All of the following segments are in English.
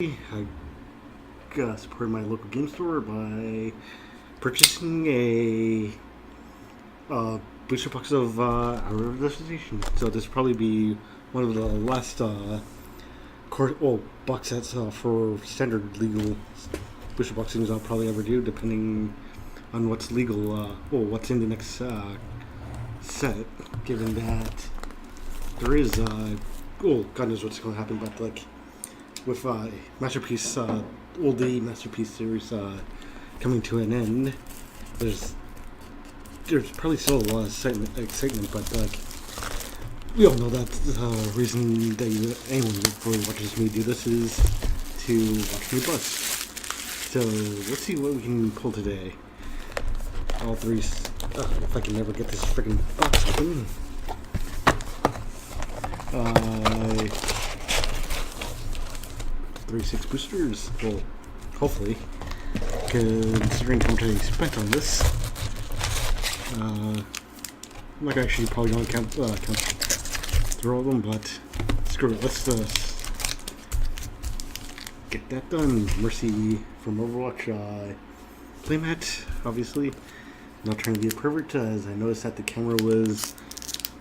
I supported my local game store by purchasing a booster box of Hour of Devastation. So this will probably be one of the last box sets for standard legal booster boxings I'll probably ever do, depending on what's legal, what's in the next set, given that there is, God knows what's going to happen, but like, with Masterpiece, the Masterpiece series coming to an end, there's probably still a lot of excitement, but like we all know that the reason that anyone really watches me do this is to watch me bust. So let's see what we can pull today. All three. If I can never get this freaking box open. 36 boosters. Well, hopefully, considering how much I spent on this, I'm not actually probably going to count through all of them, but screw it. Let's get that done. Mercy from Overwatch playmat, obviously. Not trying to be a pervert, as I noticed that the camera was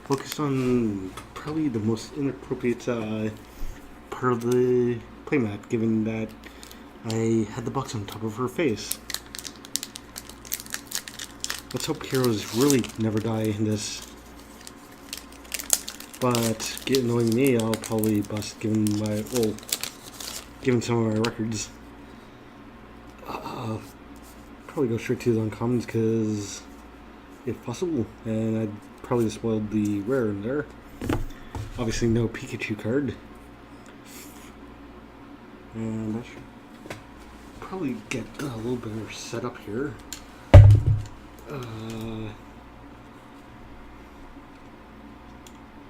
focused on probably the most inappropriate part of the playmat, given that I had the box on top of her face. Let's hope heroes really never die in this. But knowing me, I'll probably bust given some of my records. Probably go straight to the uncommons, because if possible, and I'd probably spoiled the rare in there. Obviously no Pikachu card. And I should probably get a little better set up here.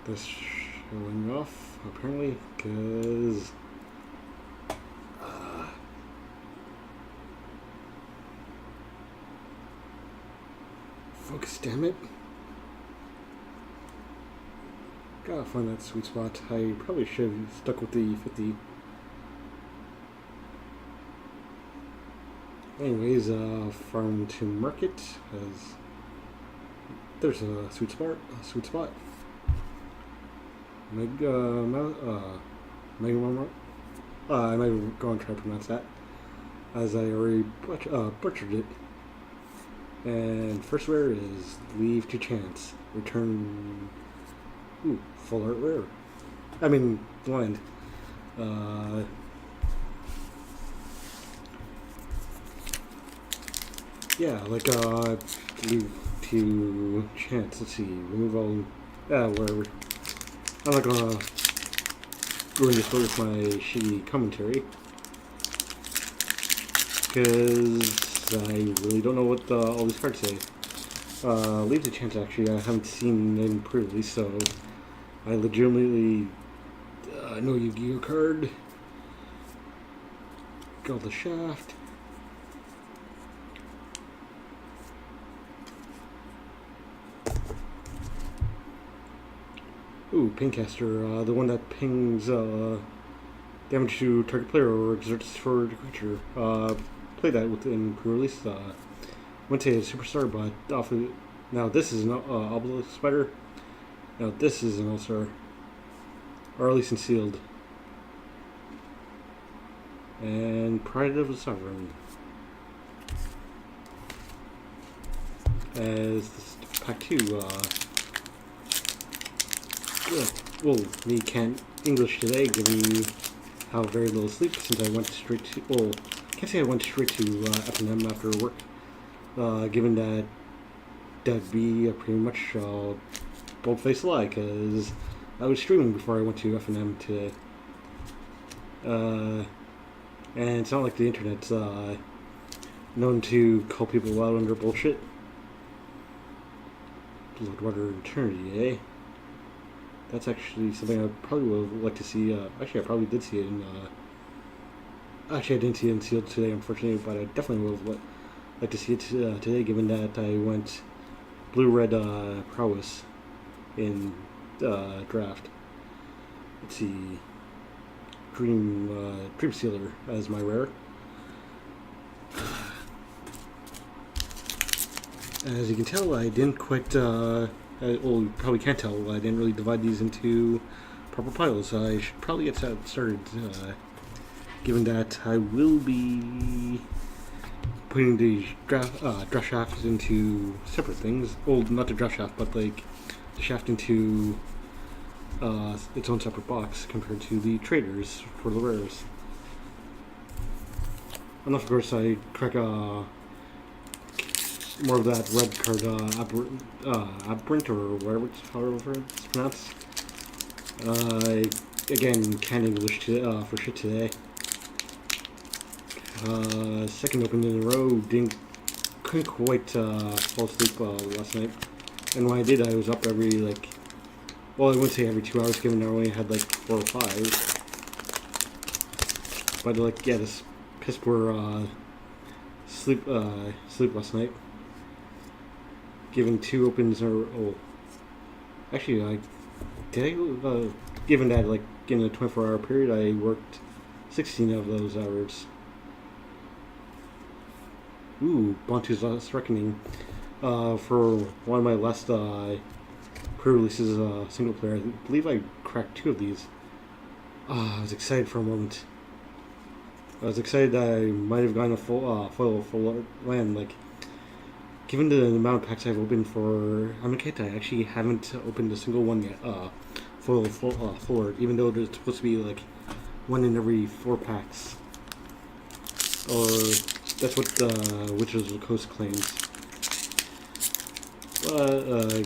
This showing off, apparently, because focus, damn it. Gotta find that sweet spot. I probably should have stuck with the 50. Anyways, farm to market, as there's a sweet spot. I might go and try to pronounce that, as I already butchered it. And first rare is Leave to Chance. Return. Full art rare. I mean, blind. Yeah, like, Leave to Chance. Let's see. Remove all. Wherever. I'm not gonna ruin this with my shitty commentary, because I really don't know what all these cards say. Leave the Chance, actually, I haven't seen in pre-release, so I legitimately know Yu-Gi-Oh card. Got the Shaft. Pingcaster, the one that pings damage to target player or exerts for the creature. Play that within pre-release. Wouldn't say it's Superstar, but now this is an Obelisk Spider. Now this is an All-Star, or at least in sealed. And Pride of the Sovereign. As this pack 2. Me can't English today, given how very little sleep, since I went straight to, can't say I went straight to F&M after work, given that that'd be a pretty much bold-faced lie, because I was streaming before I went to F&M today. And it's not like the internet's known to call people out under bullshit. Bloodwater Eternity, eh? That's actually something I probably would like to see. Actually, I probably did see it in. Actually, I didn't see it in sealed today, unfortunately, but I definitely would have liked to see it today, given that I went blue-red prowess in draft. Let's see. Dream Sealer as my rare. As you can tell, I didn't quite, well, you probably can't tell, I didn't really divide these into proper piles. I should probably get started, given that I will be putting the draft shaft into separate things. Well, not the draft shaft, but like the shaft into its own separate box compared to the traders for the rares. And of course, I crack more of that red card aberrant or whatever however it's pronounced. Again, can't English for shit today. Second open in a row, couldn't quite fall asleep last night. And when I did, I was up every, like, well, I wouldn't say every 2 hours, given I only had like 4 or 5. But like, yeah, this piss poor sleep last night. Given 2 opens actually, given that, like, in a 24-hour period, I worked 16 of those hours. Ooh, Bantu's Last Reckoning. For one of my last pre-releases, single player, I believe I cracked 2 of these. I was excited for a moment. I was excited that I might have gotten a full land. Like, given the amount of packs I've opened for Amonkhet, I actually haven't opened a single one yet. Full art, even though there's supposed to be like 1 in every 4 packs. Or that's what Witches of the Coast claims.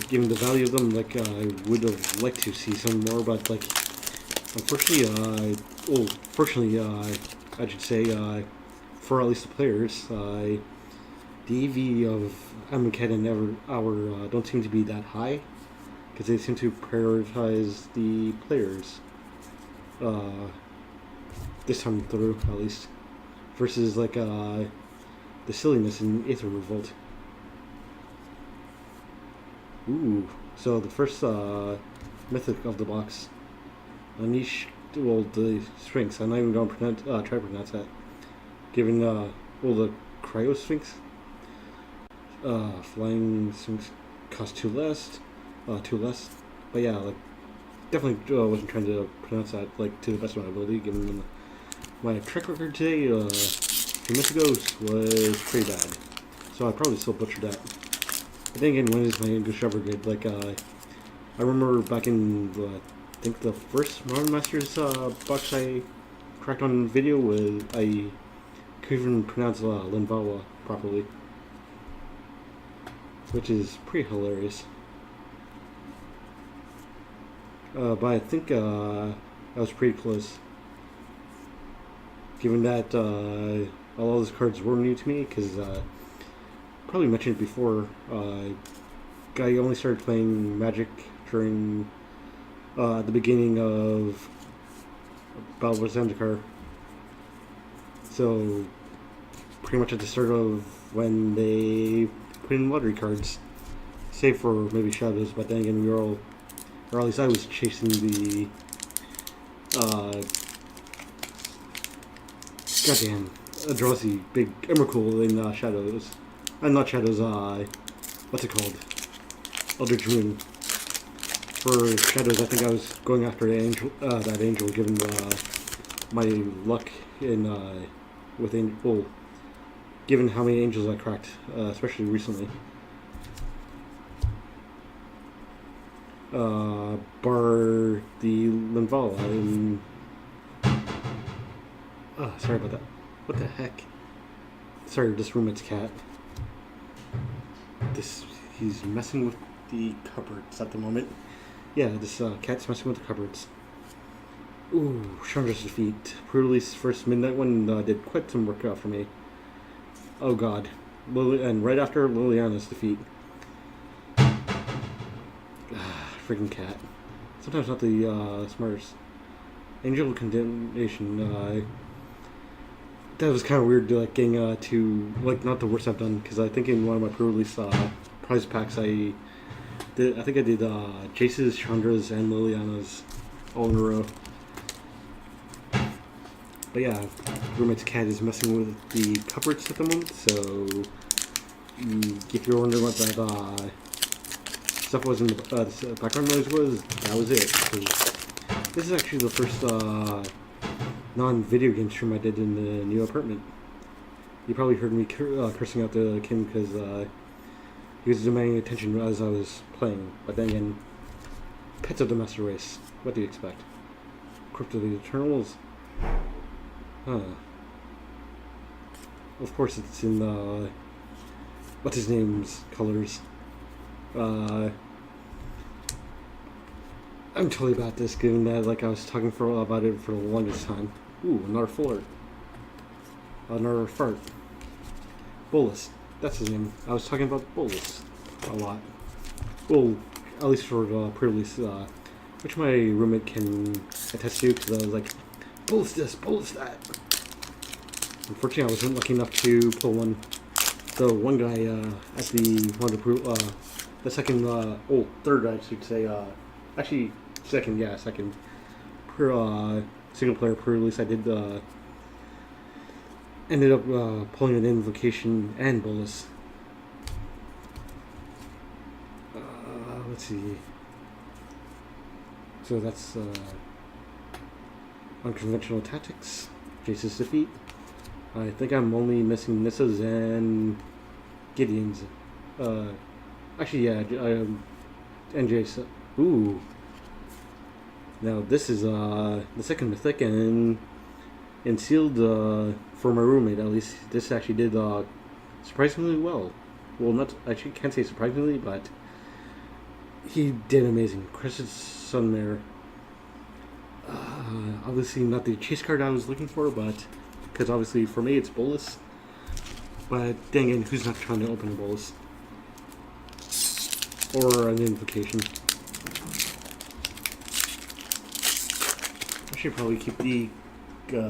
Given the value of them, like, I would have liked to see some more, but like, unfortunately, fortunately, I should say, for at least the players, the EV of Amonkhet and our don't seem to be that high, because they seem to prioritize the players this time through, at least, versus like the silliness in Aether Revolt. Ooh, so the first mythic of the box, Anish, well, the Sphinx. I'm not even going to try to pronounce that. Given well, the Cryo Sphinx, Flying Sphinx cost 2 less, but yeah, like, definitely wasn't trying to pronounce that like to the best of my ability. Given my track record today, a few minutes ago, was pretty bad, so I probably still butchered that. But then again, when is my English ever good? Like, I remember back in I think the first Modern Masters box I cracked on video, I couldn't even pronounce Linvala properly, which is pretty hilarious. But I think I was pretty close, given that a lot of those cards were new to me, because probably mentioned it before, I only started playing Magic during the beginning of Battle of Zendikar. So pretty much at the start of when they put in lottery cards, save for maybe Shadows, but then again we were all, or at least I was chasing the goddamn Eldrazi big Emrakul in Shadows. Not Shadows, what's it called? Eldritch Moon. For Shadows, I think I was going after that angel, given my luck in with Angel. Given how many angels I cracked, especially recently. Bar the Linvala in... Oh, sorry about that. What the heck? Sorry, this roommate's cat. He's messing with the cupboards at the moment. Yeah, this cat's messing with the cupboards. Ooh, Chandra's Defeat. Pre-release first midnight one did quite some work for me. Oh god. And right after Liliana's defeat. Freaking cat. Sometimes not the smartest. Angel of Condemnation. That was kind of weird, like, getting to, like, not the worst I've done, because I think in one of my pre-release prize packs I did Jace's, Chandra's, and Liliana's all in a row. But yeah, roommate's cat is messing with the cupboards at the moment, so if you're wondering what that stuff was in the background noise was, that was it. 'Cause this is actually the first non-video game stream I did in the new apartment. You probably heard me cursing out the kid because he was demanding attention as I was playing. But then again, pets of the master race. What do you expect? Crypt of the Eternals? Huh. Of course it's in what's his name's colors. I'm totally about this, given that like I was talking about it for the longest time. Ooh, another flirt. Another fart. Bolus. That's his name. I was talking about Bolus a lot. Well, at least for the pre-release, which my roommate can attest to, because I was like, Bolus this, Bolus that. Unfortunately, I wasn't lucky enough to pull one. The one guy at the second, third, I should say, actually, second per single player pre-release, I did ended up pulling an Invocation and Bolus. Let's see. So that's Unconventional Tactics, Jace's Defeat. I think I'm only missing Nissa's and Gideon's. Actually, yeah, and Jace. Ooh. Now this is the second mythic and sealed for my roommate. At least this actually did surprisingly well. Well, not actually can't say surprisingly, but he did amazing. Crescent Sunmare. Obviously not the chase card I was looking for, but because obviously for me it's Bolus. But dang it, who's not trying to open a Bolus or an Invocation? I should probably keep the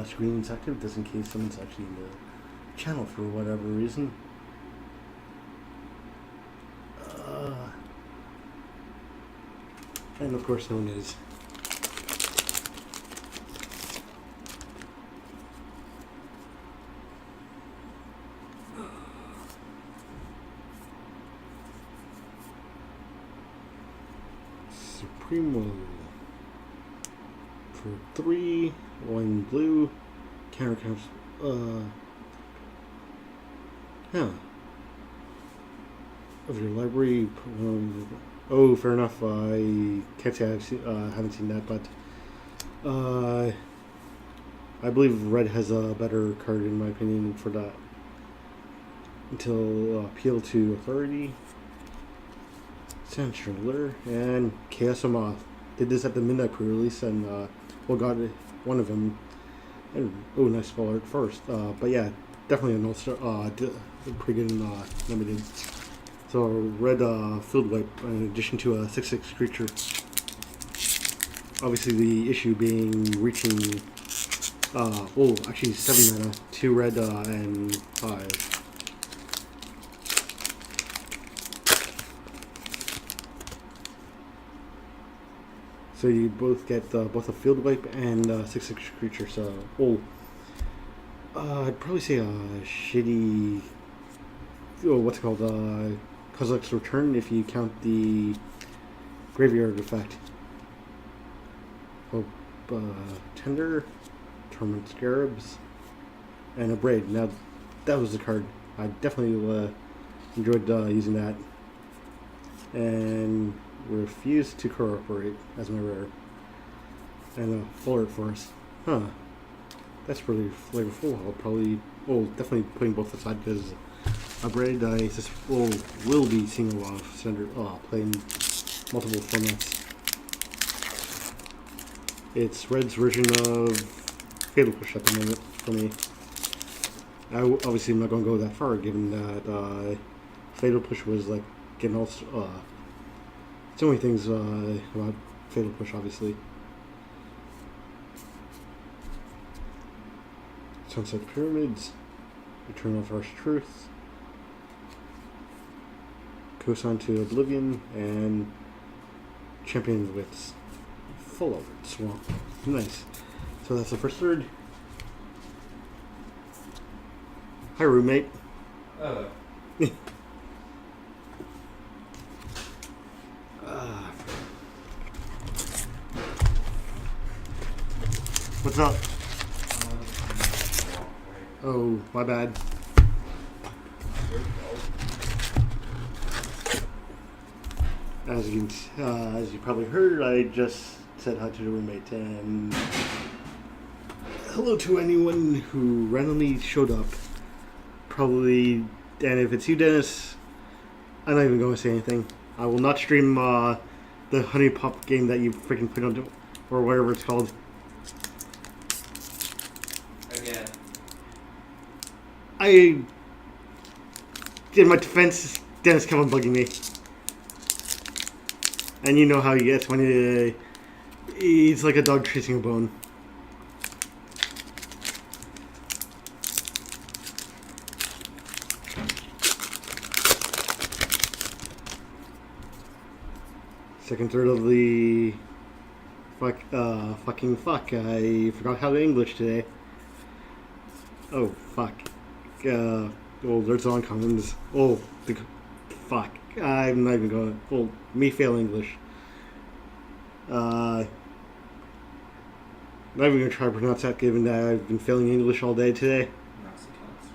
screens active just in case someone's actually in the channel for whatever reason. And of course, no one is. Supremo. For 3, 1 blue, counter counts. Of your library. Oh, fair enough. I can't say I haven't seen that, but I believe red has a better card in my opinion for that. Until appeal to authority, Sandchandler, and Chaos of Moth. Did this at the midnight pre-release and got one of them. And nice spell art first. But yeah, definitely a pretty good limited. So red field wipe in addition to a 6/6 creature. Obviously the issue being reaching actually 7 mana, 2 red and 5. So you both get both a field wipe and a 6/6 creature. So I'd probably say a shitty. What's it called? Kozilek's Return if you count the graveyard effect. Tender, Torment Scarabs, and a Braid. Now, that was the card. I definitely enjoyed using that. And Refuse to Cooperate as my rare. And a Full Art Force. Huh. That's really flavorful. I'll probably, definitely putting both aside because a Braid I will be seeing a lot of standard, playing multiple formats. It's Red's version of Fatal Push at the moment for me. I obviously am not going to go that far, given that Fatal Push was like getting all so many things about Fatal Push, obviously. Sunset Pyramids, Eternal Harsh Truth, Cosign to Oblivion, and Champion of Wits. Full of it, Swamp. Nice. So that's the first third. Hi, roommate. Oh. What's up? Oh, my bad. As you probably heard, I just said hi to the roommate and hello to anyone who randomly showed up. Probably, and if it's you, Dennis, I'm not even going to say anything. I will not stream the Honey Pop game that you freaking put on, or whatever it's called. Again. In my defense, Dennis kept on bugging me. And you know how he gets when he's like a dog chasing a bone. Second third of the fucking fuck. I forgot how to English today. Oh fuck. Oh, there's uncommons. Oh, fuck. I'm not even going. Well, me fail English. Not even gonna try to pronounce that, given that I've been failing English all day today. That's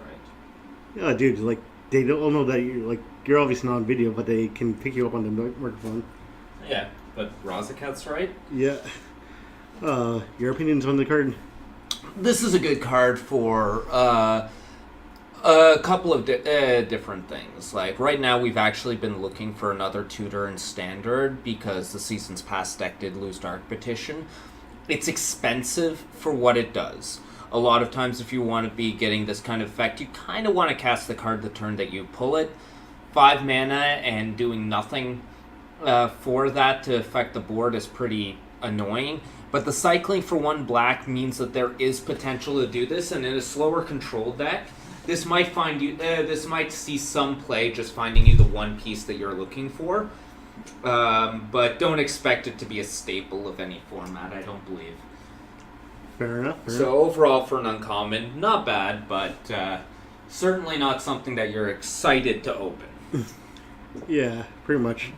right. Yeah, dude. Like they don't know that you're obviously not on video, but they can pick you up on the microphone. Yeah, but Razakat's right. Yeah. Your opinions on the card? This is a good card for a couple of different things. Like, right now we've actually been looking for another tutor in Standard because the Seasons Past deck did lose Dark Petition. It's expensive for what it does. A lot of times if you want to be getting this kind of effect, you kind of want to cast the card the turn that you pull it. 5 mana and doing nothing for that to affect the board is pretty annoying. But the cycling for 1 black means that there is potential to do this, and in a slower control deck, this might find you. This might see some play, just finding you the one piece that you're looking for. But don't expect it to be a staple of any format. I don't believe. Fair enough. So overall, for an uncommon, not bad, but certainly not something that you're excited to open. Yeah, pretty much.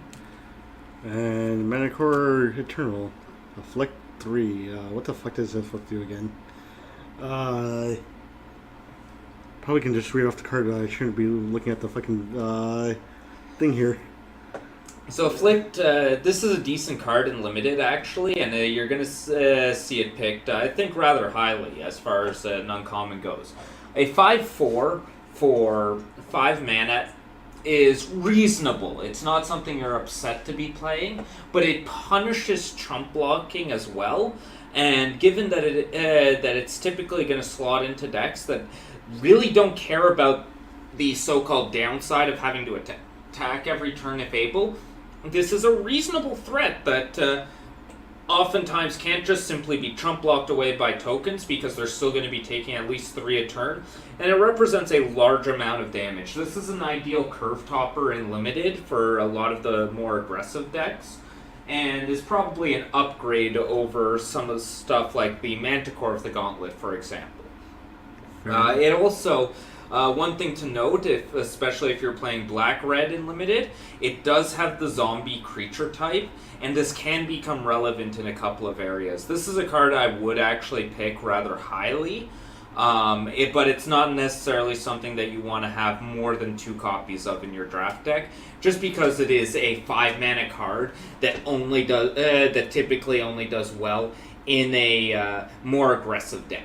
And Manticore Eternal, Afflict 3. What the fuck does Afflict do again? Probably can just read off the card. I shouldn't be looking at the fucking thing here. So Afflict, this is a decent card in Limited, actually, and you're going to see it picked, I think, rather highly as far as an uncommon goes. A 5/4 for 5 mana is reasonable. It's not something you're upset to be playing, but it punishes trump blocking as well. And given that it's typically going to slot into decks that really don't care about the so-called downside of having to attack every turn if able, this is a reasonable threat that oftentimes can't just simply be trump blocked away by tokens because they're still going to be taking at least 3 a turn, and it represents a large amount of damage. This is an ideal curve topper in Limited for a lot of the more aggressive decks, and is probably an upgrade over some of the stuff like the Manticore of the Gauntlet, for example. It also, one thing to note, especially if you're playing black-red in Limited, it does have the zombie creature type, and this can become relevant in a couple of areas. This is a card I would actually pick rather highly, but it's not necessarily something that you want to have more than 2 copies of in your draft deck, just because it is a 5-mana card that that typically only does well in a more aggressive deck.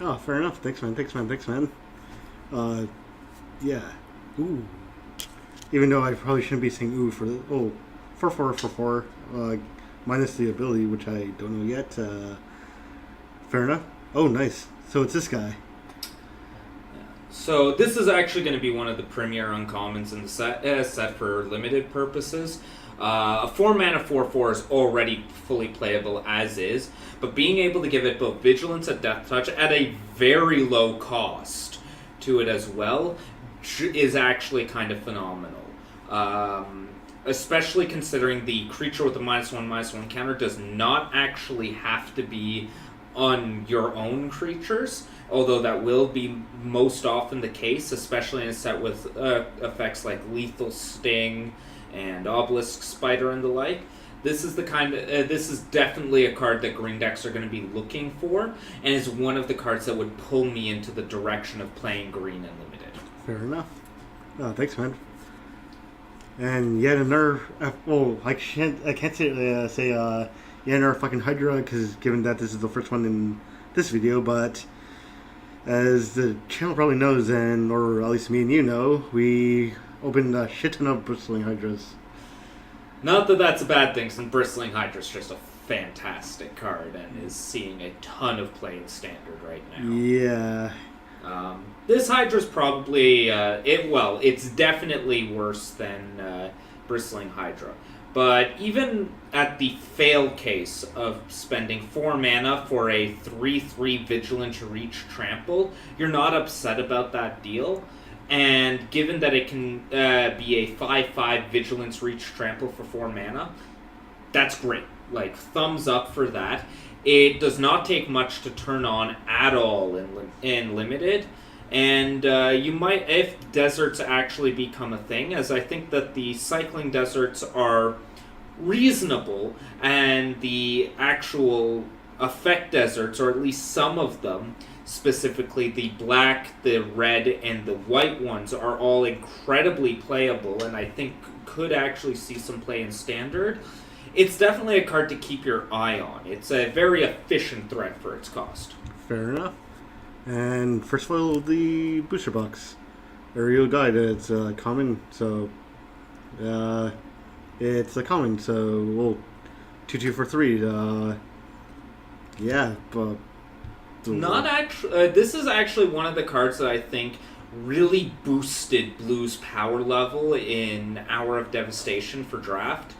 Oh, fair enough. Thanks, man. Yeah. Ooh. Even though I probably shouldn't be saying ooh for the... Oh, 4/4. Minus the ability, which I don't know yet. Fair enough. Oh, nice. So it's this guy. So this is actually going to be one of the premier uncommons in the set for Limited purposes. A 4-mana 4/4 is already fully playable as is, but being able to give it both Vigilance and Death Touch at a very low cost to it as well is actually kind of phenomenal. Especially considering the creature with the -1/-1 counter does not actually have to be on your own creatures. although that will be most often the case, especially in a set with effects like Lethal Sting and Obelisk Spider and the like. This is this is definitely a card that green decks are going to be looking for, and is one of the cards that would pull me into the direction of playing green and limited. Fair enough. Thanks, man. And yet another. I can't say yet another fucking Hydra, because given that this is the first one in this video, but as the channel probably knows, or at least me and you know, we opened a shit ton of Bristling Hydras. Not that that's a bad thing, since Bristling Hydra is just a fantastic card and is seeing a ton of play in Standard right now. Yeah. This Hydra's probably, it's definitely worse than Bristling Hydra. But even at the fail case of spending 4 mana for a 3/3 Vigilant Reach Trample, you're not upset about that deal. And given that it can be a 5/5 Vigilance Reach Trample for 4 mana, that's great. Like, thumbs up for that. It does not take much to turn on at all in Limited. And you might, if deserts actually become a thing, as I think that the cycling deserts are reasonable, and the actual effect deserts, or at least some of them, specifically the black, the red, and the white ones, are all incredibly playable, and I think could actually see some play in Standard. It's definitely a card to keep your eye on. It's a very efficient threat for its cost. Fair enough. And first of all, the booster box. Aerial Guide, it's common, so it's a common, so well, 2/2 for 3. Yeah, but not actually. This is actually one of the cards that I think really boosted Blue's power level in Hour of Devastation for draft.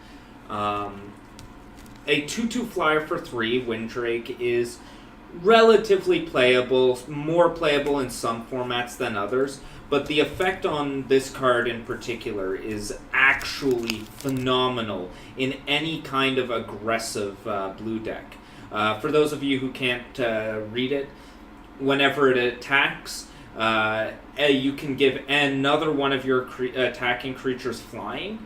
A 2/2 flyer for 3, Windrake, is relatively playable, more playable in some formats than others, but the effect on this card in particular is actually phenomenal in any kind of aggressive blue deck. For those of you who can't read it, whenever it attacks, you can give another one of your attacking creatures flying.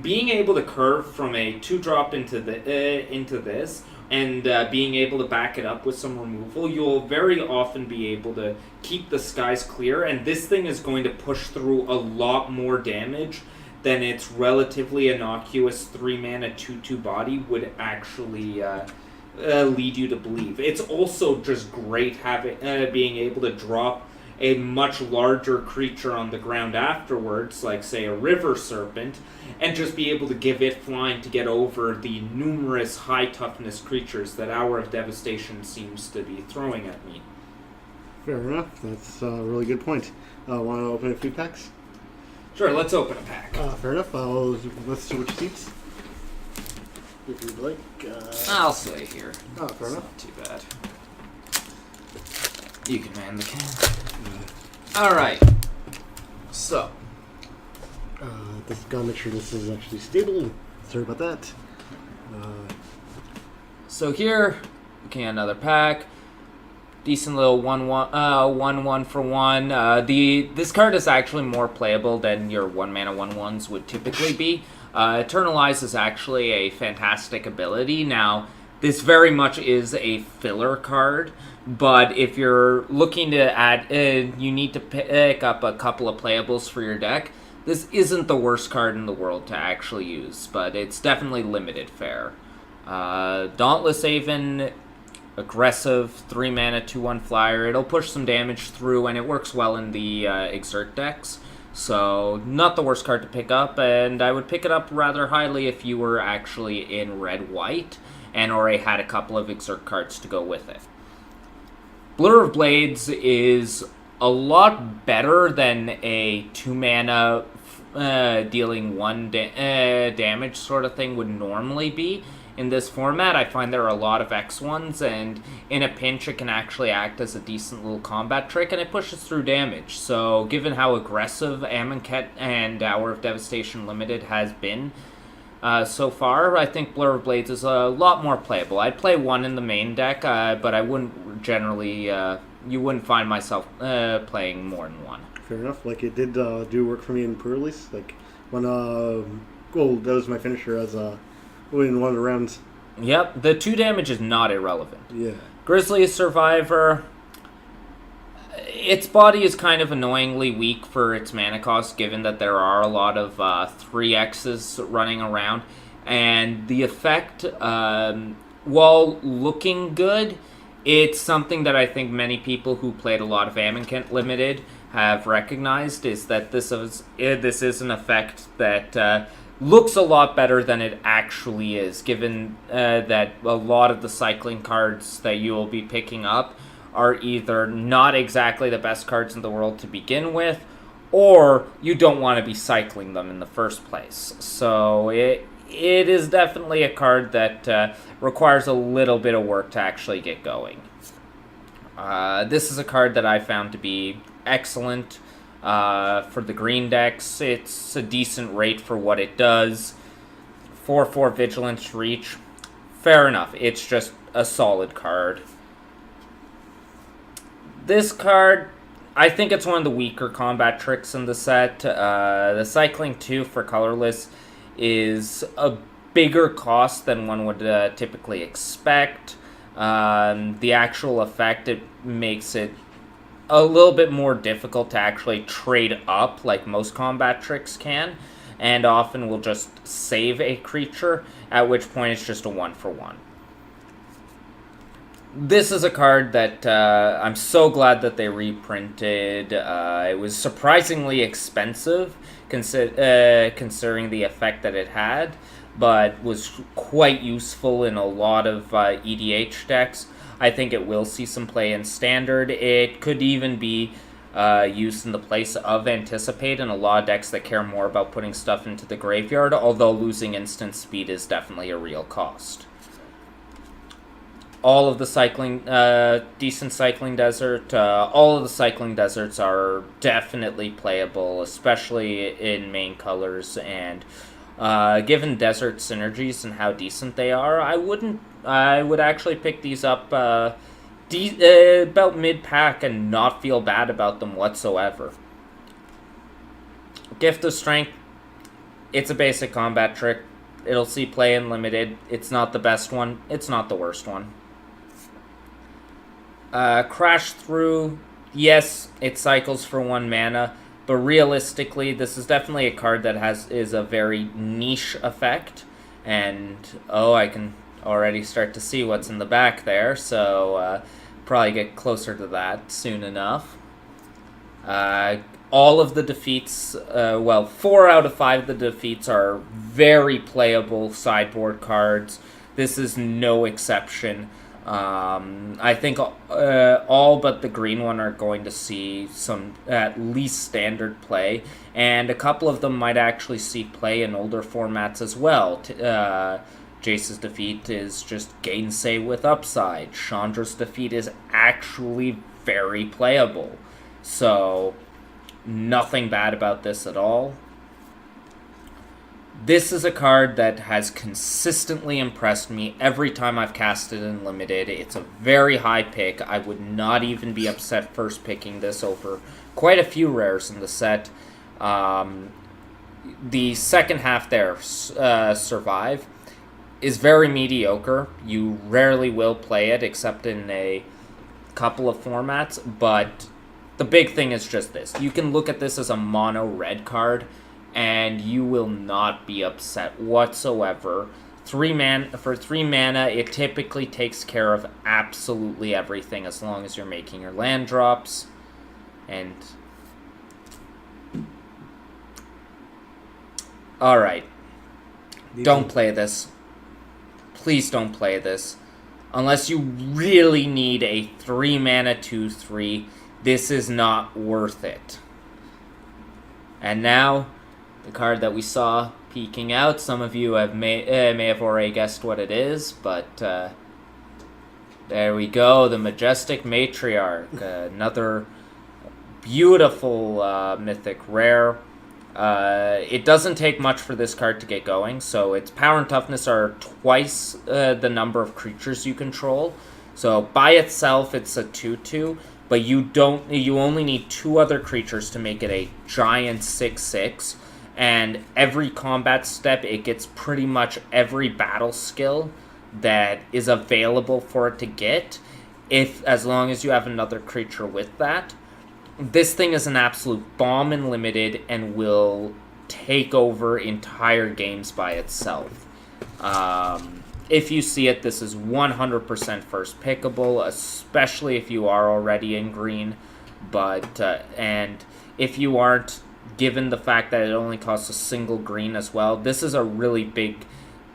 Being able to curve from a 2-drop into this, and being able to back it up with some removal, you'll very often be able to keep the skies clear, and this thing is going to push through a lot more damage than its relatively innocuous 3-mana 2/2 body would actually lead you to believe. It's also just great being able to drop a much larger creature on the ground afterwards, like say a River Serpent, and just be able to give it flying to get over the numerous high toughness creatures that Hour of Devastation seems to be throwing at me. Fair enough. That's a really good point. Want to open a few packs? Sure, let's open a pack. Fair enough. Let's switch seats. If you'd like. I'll stay here. Oh, fair enough. Not too bad. You can man the can. Alright. So. Just gotta make sure this is actually stable. Sorry about that. So here, looking at another pack. Decent little 1/1 for 1. This card is actually more playable than your 1-mana 1/1s would typically be. Eternalize is actually a fantastic ability. Now, this very much is a filler card, but if you're looking to add, you need to pick up a couple of playables for your deck. This isn't the worst card in the world to actually use, but it's definitely limited fare. Dauntless Haven, aggressive, 3-mana 2/1 flyer. It'll push some damage through, and it works well in the Exert decks. So, not the worst card to pick up, and I would pick it up rather highly if you were actually in red-white, and already had a couple of Exert cards to go with it. Blur of Blades is a lot better than a 2-mana dealing 1 damage sort of thing would normally be. In this format, I find there are a lot of X1s, and in a pinch it can actually act as a decent little combat trick, and it pushes through damage. So, given how aggressive Amonkhet and Hour of Devastation Limited has been so far, I think Blur of Blades is a lot more playable. I'd play 1 in the main deck, but I wouldn't generally you wouldn't find myself playing more than one. Fair enough. Like, it did do work for me in pre-release. Like, when, that was my finisher as in one of the rounds. Yep, the 2 damage is not irrelevant. Yeah. Grizzly Survivor, its body is kind of annoyingly weak for its mana cost, given that there are a lot of 3Xs running around. And the effect, while looking good, it's something that I think many people who played a lot of Amonkhet Limited have recognized, is that this is an effect that looks a lot better than it actually is, given that a lot of the cycling cards that you will be picking up are either not exactly the best cards in the world to begin with, or you don't want to be cycling them in the first place. So it is definitely a card that requires a little bit of work to actually get going. This is a card that I found to be excellent for the green decks. It's a decent rate for what it does. 4/4 Vigilance Reach. Fair enough. It's just a solid card. This card, I think it's one of the weaker combat tricks in the set. The Cycling 2 for colorless is a bigger cost than one would typically expect. The actual effect, it makes it a little bit more difficult to actually trade up like most combat tricks can, and often will just save a creature, at which point it's just a 1-for-1. This is a card that I'm so glad that they reprinted. It was surprisingly expensive considering the effect that it had, but was quite useful in a lot of EDH decks. I think it will see some play in Standard. It could even be used in the place of Anticipate in a lot of decks that care more about putting stuff into the graveyard, although losing instant speed is definitely a real cost. All of the decent cycling desert, all of the cycling deserts are definitely playable, especially in main colors, and given desert synergies and how decent they are, I would actually pick these up about mid-pack and not feel bad about them whatsoever. Gift of Strength, it's a basic combat trick. It'll see play in Limited. It's not the best one. It's not the worst one. Crash Through, yes, it cycles for 1 mana, but realistically, this is definitely a card that is a very niche effect, and I can already start to see what's in the back there, so probably get closer to that soon enough. All of the defeats, 4 out of 5 of the defeats are very playable sideboard cards. This is no exception. I think all but the green one are going to see some at least standard play, and a couple of them might actually see play in older formats as well. Jace's defeat is just Gainsay with upside. Chandra's defeat is actually very playable. So, nothing bad about this at all. This is a card that has consistently impressed me every time I've cast it in Limited. It's a very high pick. I would not even be upset first picking this over quite a few rares in the set. The second half there, Survive, is very mediocre. You rarely will play it except in a couple of formats, but the big thing is just this. You can look at this as a mono red card, and you will not be upset whatsoever. For 3 mana, it typically takes care of absolutely everything as long as you're making your land drops. And alright. Don't play this. Please don't play this. Unless you really need a 3 mana 2/3, this is not worth it. And now, the card that we saw peeking out, some of you may have already guessed what it is, but there we go, the Majestic Matriarch, another beautiful mythic rare. It doesn't take much for this card to get going, so its power and toughness are twice the number of creatures you control. So by itself, it's a 2/2, but you only need 2 other creatures to make it a giant 6/6, and every combat step it gets pretty much every battle skill that is available for it to get, as long as you have another creature with that. This thing is an absolute bomb in limited and will take over entire games by itself. If you see it, this is 100% first pickable, especially if you are already in green. But and if you aren't, given the fact that it only costs a single green as well, this is a really big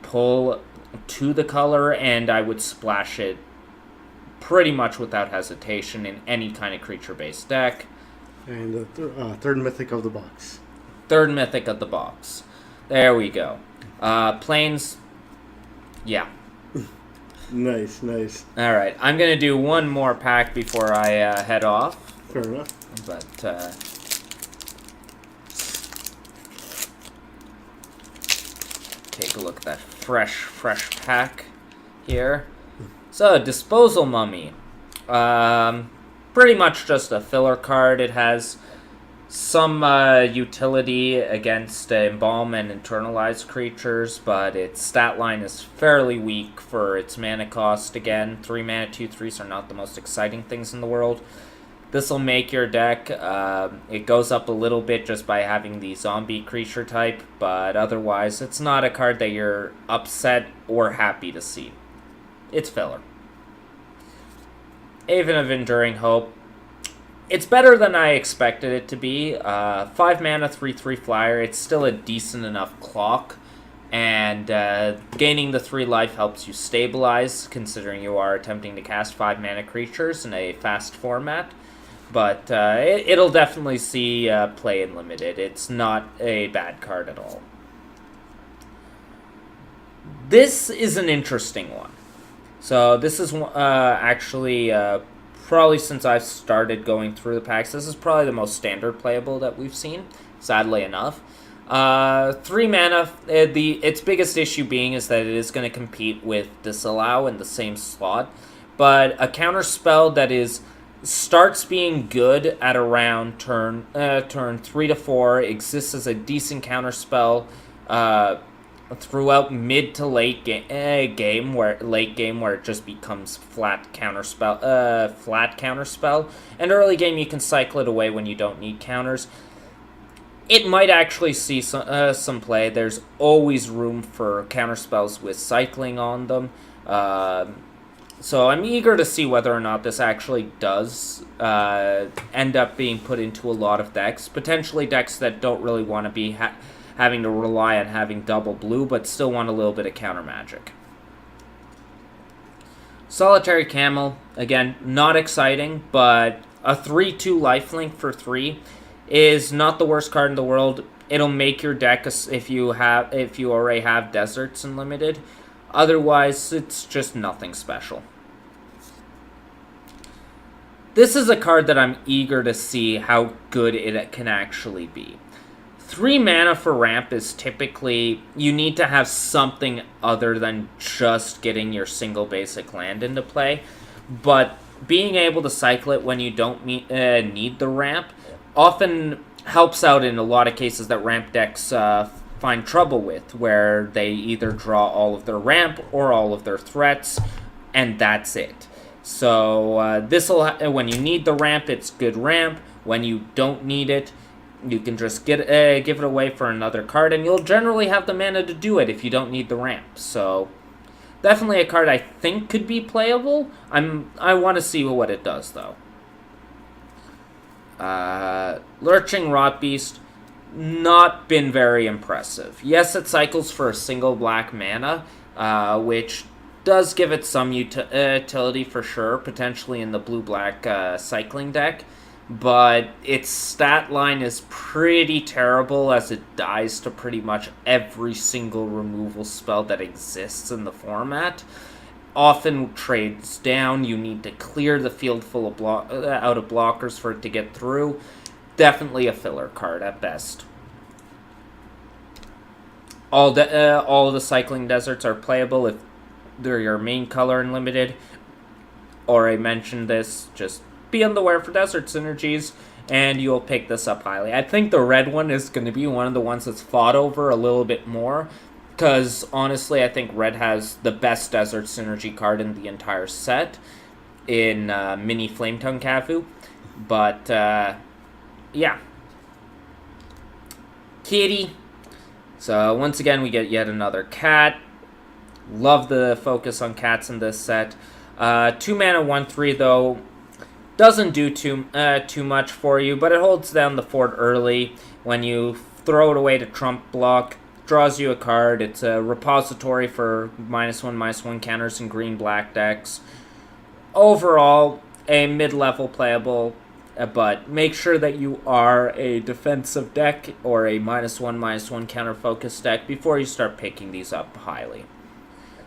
pull to the color, and I would splash it pretty much without hesitation in any kind of creature-based deck. And the third mythic of the box. Third mythic of the box. There we go. Planes. Yeah. Nice. Alright, I'm going to do one more pack before I head off. Fair enough. But, take a look at that fresh pack here. So, Disposal Mummy. Pretty much just a filler card. It has some utility against Embalm and Internalized creatures, but its stat line is fairly weak for its mana cost. Again, 3 mana, 2/3s are not the most exciting things in the world. This will make your deck, it goes up a little bit just by having the zombie creature type, but otherwise it's not a card that you're upset or happy to see. It's filler. Haven of Enduring Hope. It's better than I expected it to be. 5 mana, 3/3 flyer. It's still a decent enough clock. And gaining the 3 life helps you stabilize, considering you are attempting to cast 5 mana creatures in a fast format. But it'll definitely see play in limited. It's not a bad card at all. This is an interesting one. So this is actually, probably since I've started going through the packs, this is probably the most standard playable that we've seen, sadly enough. 3 mana, its biggest issue being is that it is going to compete with Disallow in the same slot. But a counter spell that starts being good at around turn 3 to 4, exists as a decent counter spell throughout mid to late game where it just becomes flat counter spell, and early game you can cycle it away when you don't need counters. It might actually see some play. There's always room for counter spells with cycling on them. So I'm eager to see whether or not this actually does end up being put into a lot of decks. Potentially decks that don't really want to be having to rely on having double blue, but still want a little bit of counter magic. Solitary Camel, again, not exciting, but a 3/2 lifelink for 3 is not the worst card in the world. It'll make your deck if you already have deserts in limited. Otherwise, it's just nothing special. This is a card that I'm eager to see how good it can actually be. 3 mana for ramp is typically, you need to have something other than just getting your single basic land into play. But being able to cycle it when you don't need the ramp often helps out in a lot of cases that ramp decks find trouble with, where they either draw all of their ramp or all of their threats, and that's it. So when you need the ramp, it's good ramp. When you don't need it, you can just give it away for another card, and you'll generally have the mana to do it if you don't need the ramp. So definitely a card I think could be playable. I want to see what it does though. Lurching Rotbeast, not been very impressive. Yes, it cycles for a single black mana, which does give it some utility for sure, potentially in the blue-black cycling deck, but its stat line is pretty terrible as it dies to pretty much every single removal spell that exists in the format. Often trades down, you need to clear the field full of out of blockers for it to get through. Definitely a filler card at best. All of the cycling deserts are playable if they're your main color in limited. Or I mentioned this, just be on the aware for Desert Synergies, and you'll pick this up highly. I think the red one is going to be one of the ones that's fought over a little bit more, because honestly, I think red has the best Desert Synergy card in the entire set in Mini Flametongue Kafu. But, yeah. Kitty. So, once again, we get yet another cat. Love the focus on cats in this set. 2 mana, 1/3, though. Doesn't do too much for you, but it holds down the fort early. When you throw it away to trump block, draws you a card. It's a repository for -1/-1 counters in green-black decks. Overall, a mid-level playable, but make sure that you are a defensive deck or a -1/-1 counter focus deck before you start picking these up highly.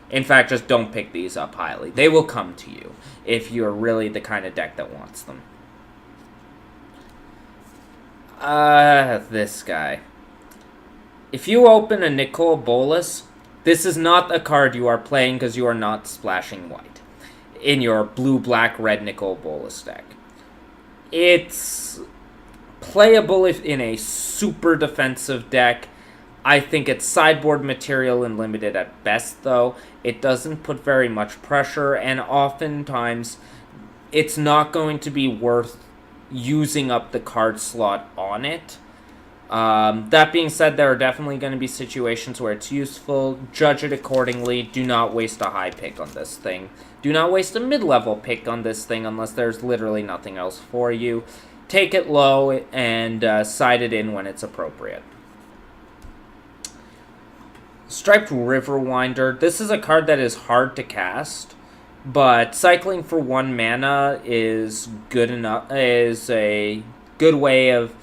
In fact, just don't pick these up highly. They will come to you if you're really the kind of deck that wants them. This guy. If you open a Nicol Bolas, this is not a card you are playing because you are not splashing white in your blue, black, red Nicol Bolas deck. It's playable if in a super defensive deck. I think it's sideboard material and limited at best, though. It doesn't put very much pressure, and oftentimes it's not going to be worth using up the card slot on it. That being said, there are definitely going to be situations where it's useful. Judge it accordingly. Do not waste a high pick on this thing. Do not waste a mid-level pick on this thing unless there's literally nothing else for you. Take it low and side it in when it's appropriate. Striped Riverwinder. This is a card that is hard to cast, but cycling for 1 mana is good enough. Is a good way of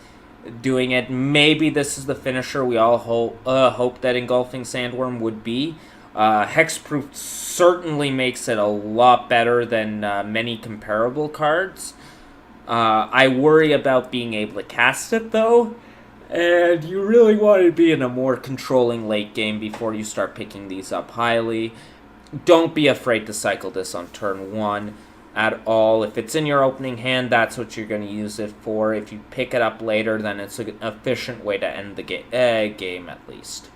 doing it. Maybe this is the finisher we all hope that Engulfing Sandworm would be. Hexproof certainly makes it a lot better than many comparable cards. I worry about being able to cast it, though. And you really want to be in a more controlling late game before you start picking these up highly. Don't be afraid to cycle this on turn 1 at all. If it's in your opening hand, that's what you're going to use it for. If you pick it up later, then it's an efficient way to end the game at least.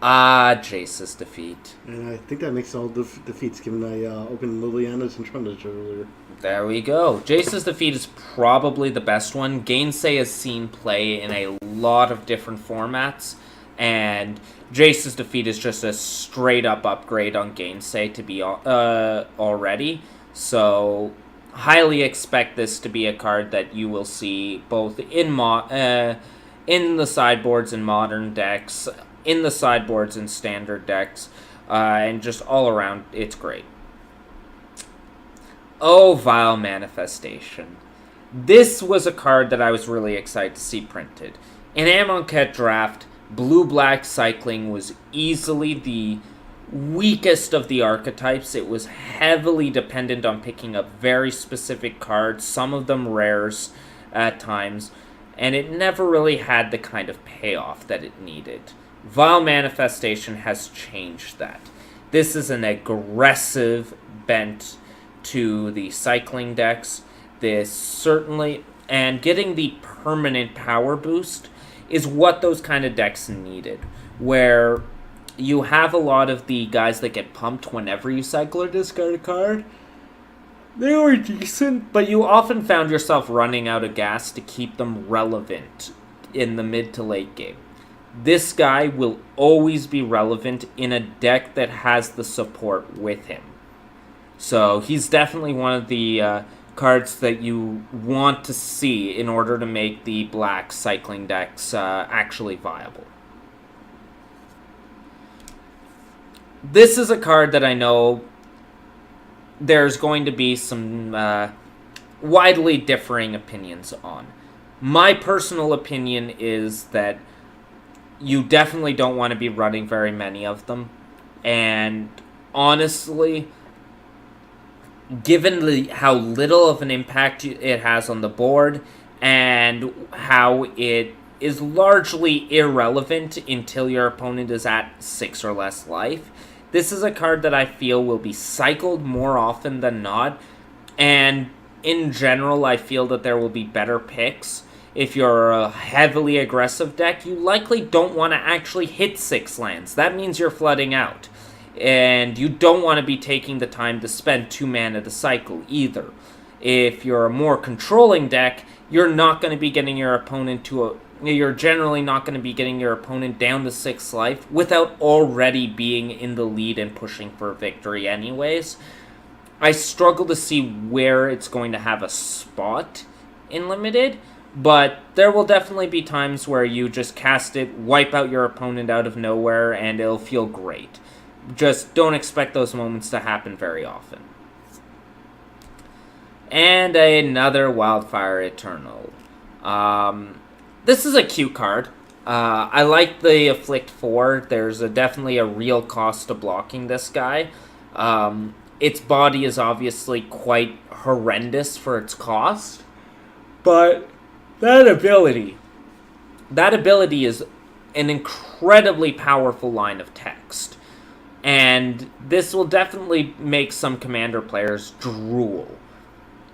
Jace's Defeat. And I think that makes all defeats, given I opened Liliana's and Trundles earlier. There we go. Jace's Defeat is probably the best one. Gainsay has seen play in a lot of different formats, and Jace's Defeat is just a straight-up upgrade on Gainsay to be already. So, highly expect this to be a card that you will see both in the sideboards in modern decks, in the sideboards in standard decks, and just all around, it's great. Oh, Vile Manifestation. This was a card that I was really excited to see printed. In Amonkhet Draft, blue-black cycling was easily the weakest of the archetypes. It was heavily dependent on picking up very specific cards, some of them rares at times, and it never really had the kind of payoff that it needed. Vile Manifestation has changed that. This is an aggressive bent to the cycling decks. This certainly, and getting the permanent power boost is what those kind of decks needed, where you have a lot of the guys that get pumped whenever you cycle or discard a card. They were decent, but you often found yourself running out of gas to keep them relevant in the mid to late game. This guy will always be relevant in a deck that has the support with him. So he's definitely one of the cards that you want to see in order to make the black cycling decks actually viable. This is a card that I know there's going to be some widely differing opinions on. My personal opinion is that you definitely don't want to be running very many of them. And honestly, given how little of an impact it has on the board and how it is largely irrelevant until your opponent is at 6 or less life, This is a card that I feel will be cycled more often than not, and in general, I feel that there will be better picks. If you're a heavily aggressive deck, you likely don't want to actually hit 6 lands. That means you're flooding out. And you don't want to be taking the time to spend 2 mana to cycle either. If you're a more controlling deck, you're not going to be getting your opponent you're generally not going to be getting your opponent down to 6 life without already being in the lead and pushing for victory anyways. I struggle to see where it's going to have a spot in Limited, but there will definitely be times where you just cast it, wipe out your opponent out of nowhere, and it'll feel great. Just don't expect those moments to happen very often. And another Wildfire Eternal. This is a cute card. I like the Afflict 4. There's definitely a real cost to blocking this guy. Its body is obviously quite horrendous for its cost. But that ability is an incredibly powerful line of text. And this will definitely make some Commander players drool.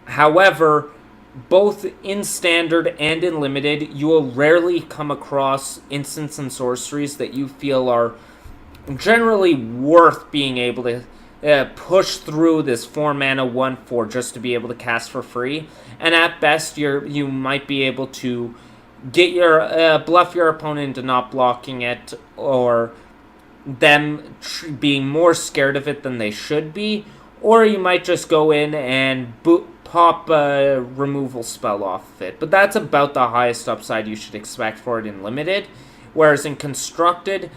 However, both in Standard and in Limited, you will rarely come across instants and sorceries that you feel are generally worth being able to push through this 4-mana 1/4 just to be able to cast for free. And at best, you might be able to get your bluff your opponent into not blocking it, or them being more scared of it than they should be, or you might just go in and pop a removal spell off of it. But that's about the highest upside you should expect for it in Limited. Whereas in Constructed,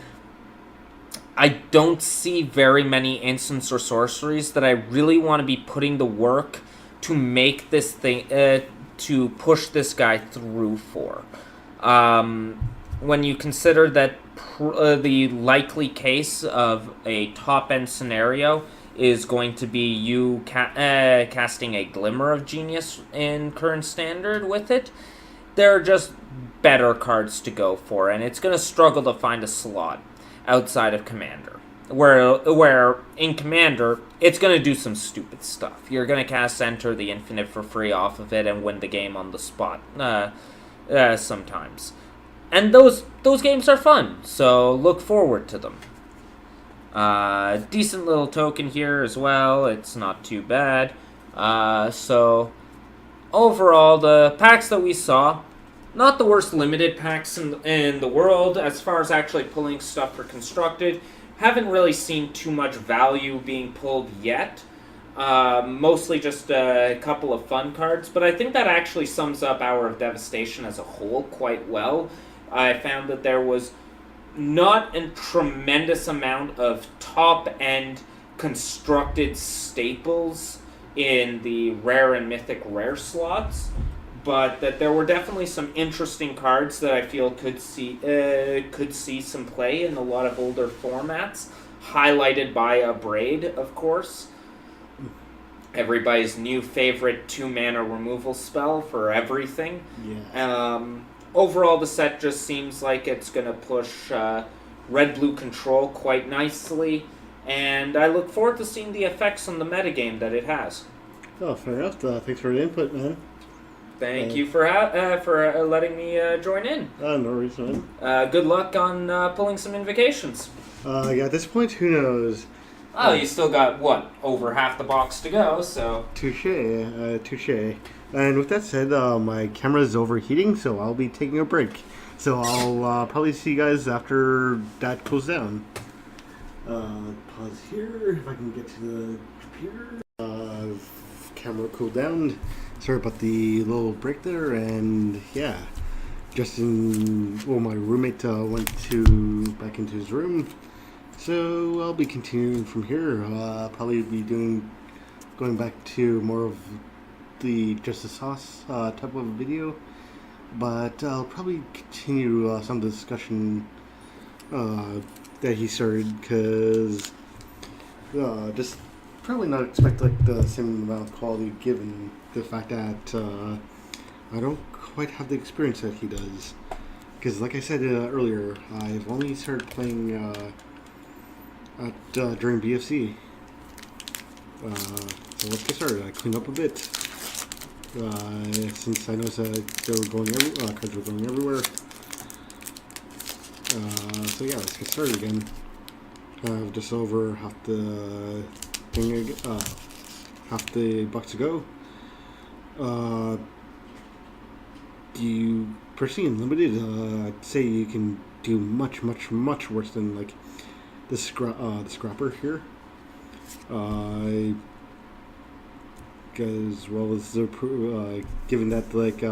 I don't see very many instants or sorceries that I really want to be putting the work to make this thing, to push this guy through for. When you consider that the likely case of a top-end scenario is going to be you casting a Glimmer of Genius in current Standard with it, there are just better cards to go for, and it's going to struggle to find a slot outside of Commander. Where in Commander, it's going to do some stupid stuff. You're going to cast Enter the Infinite for free off of it and win the game on the spot sometimes. And those games are fun, so look forward to them. Decent little token here as well. It's not too bad. So overall, the packs that we saw, not the worst Limited packs in the world as far as actually pulling stuff for Constructed. Haven't really seen too much value being pulled yet. Mostly just a couple of fun cards, but I think that actually sums up Hour of Devastation as a whole quite well. I found that there was not a tremendous amount of top-end constructed staples in the rare and mythic rare slots, but that there were definitely some interesting cards that I feel could see some play in a lot of older formats, highlighted by a Braid, of course. Everybody's new favorite 2-mana removal spell for everything. Yeah. Overall, the set just seems like it's going to push red-blue control quite nicely, and I look forward to seeing the effects on the metagame that it has. Oh, fair enough. Thanks for the input, man. Thank you for letting me join in. No reason. Good luck on pulling some invocations. Yeah, at this point, who knows? Oh, you still got, what, over half the box to go, so... Touche. And with that said, my camera is overheating, so I'll be taking a break. So I'll probably see you guys after that cools down. Pause here, if I can get to the computer. Camera cooled down. Sorry about the little break there, and yeah. My roommate went back into his room. So I'll be continuing from here. Probably be going back to more of the Just the Sauce type of video, but I'll probably continue some of the discussion that he started, because just probably not expect like the same amount of quality given the fact that I don't quite have the experience that he does. Because like I said earlier, I've only started playing during BFC. So let's get started. I cleaned up a bit since I noticed that they were going cards were going everywhere. So yeah, let's get started again. Just over half the thing, half the box to go. You personally in limited, I'd say you can do much worse than like the scrapper here. As well as the given that like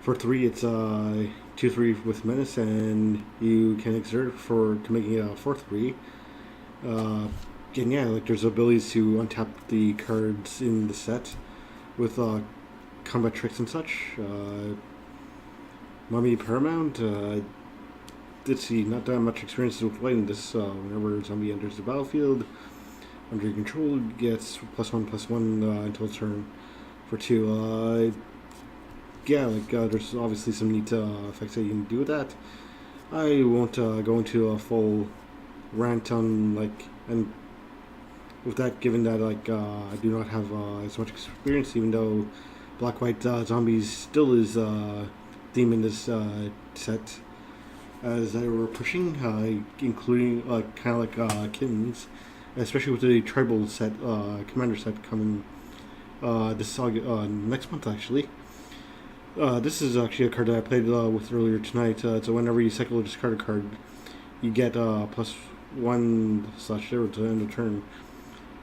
for 3 it's 2/3 with menace, and you can exert to making it a 4/3. And yeah, like there's abilities to untap the cards in the set with combat tricks and such. Mummy Paramount. Let's see, not that much experience with playing this. Whenever a zombie enters the battlefield under your control, gets +1/+1 until turn for 2. Yeah, like there's obviously some neat effects that you can do with that. I won't go into a full rant on like, and with that, given that like I do not have as much experience, even though Black White Zombies still is theme in this set as they were pushing, including kind of like kittens, especially with the tribal set, commander set coming this next month actually. This is actually a card that I played with earlier tonight. So whenever you cycle or discard a card, you get +1/0 to end the turn,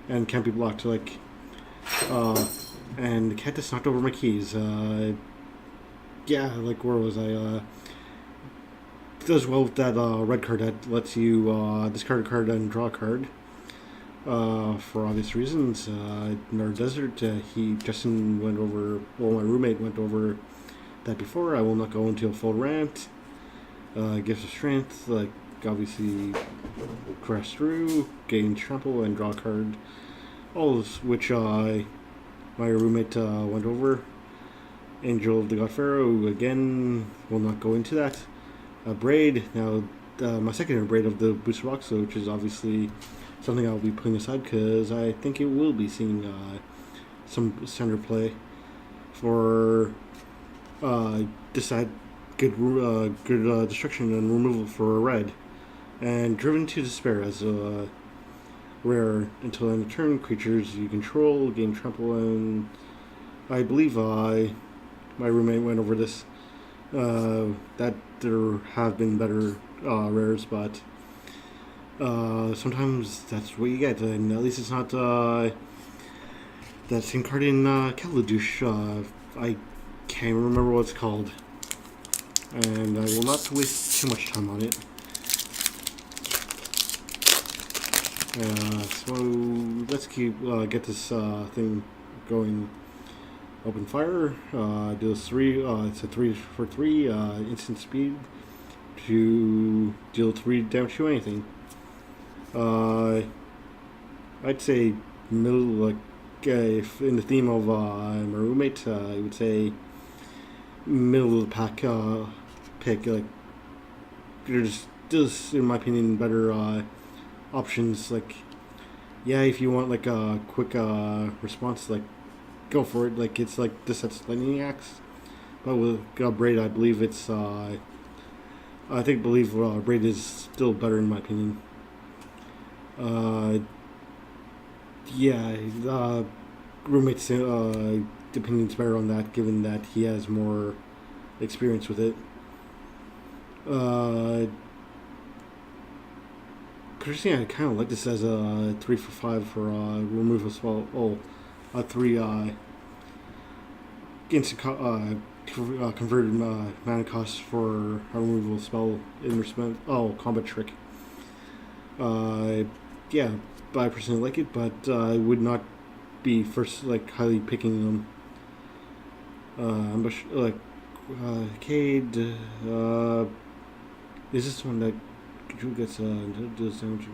and can't be blocked. Like, and the cat just knocked over my keys. Yeah, like where was I? Does well with that red card that lets you discard a card and draw a card. For obvious reasons, in our desert, Justin went over. Well, my roommate went over that before. I will not go into a full rant. Gifts of strength, like obviously, crash through, gain trample, and draw a card. All of which my roommate went over. Angel of the God Pharaoh, again, will not go into that. Braid, now my secondary braid of the booster box, which is obviously something I'll be putting aside because I think it will be seeing some standard play for decide good destruction and removal for a red, and Driven to Despair as a rare until end of turn. Creatures you control gain trample, and I believe my roommate went over this. That there have been better rares, but sometimes that's what you get, and at least it's not that same card in Kaladush. I can't remember what it's called, and I will not waste too much time on it. So let's get this thing going. Open fire, deals 3, it's a 3/3, instant speed to deal 3 damage to anything. I'd say middle, like, if in the theme of my roommate, I would say middle of the pack pick. Like, there's just, in my opinion, better options. Like, yeah, if you want like a quick response, like, go for it. Like, it's like this set's lightning axe, but with braid, I believe it's braid is still better in my opinion. Roommate's opinion's better on that, given that he has more experience with it. Personally, I kind of like this as a 3/5 for removal spell. A 3 instant converted mana cost for a removal spell in combat trick. Yeah, but I personally like it, but I would not be first like highly picking them. Ambush, like Cade. Is this one that gets does damage?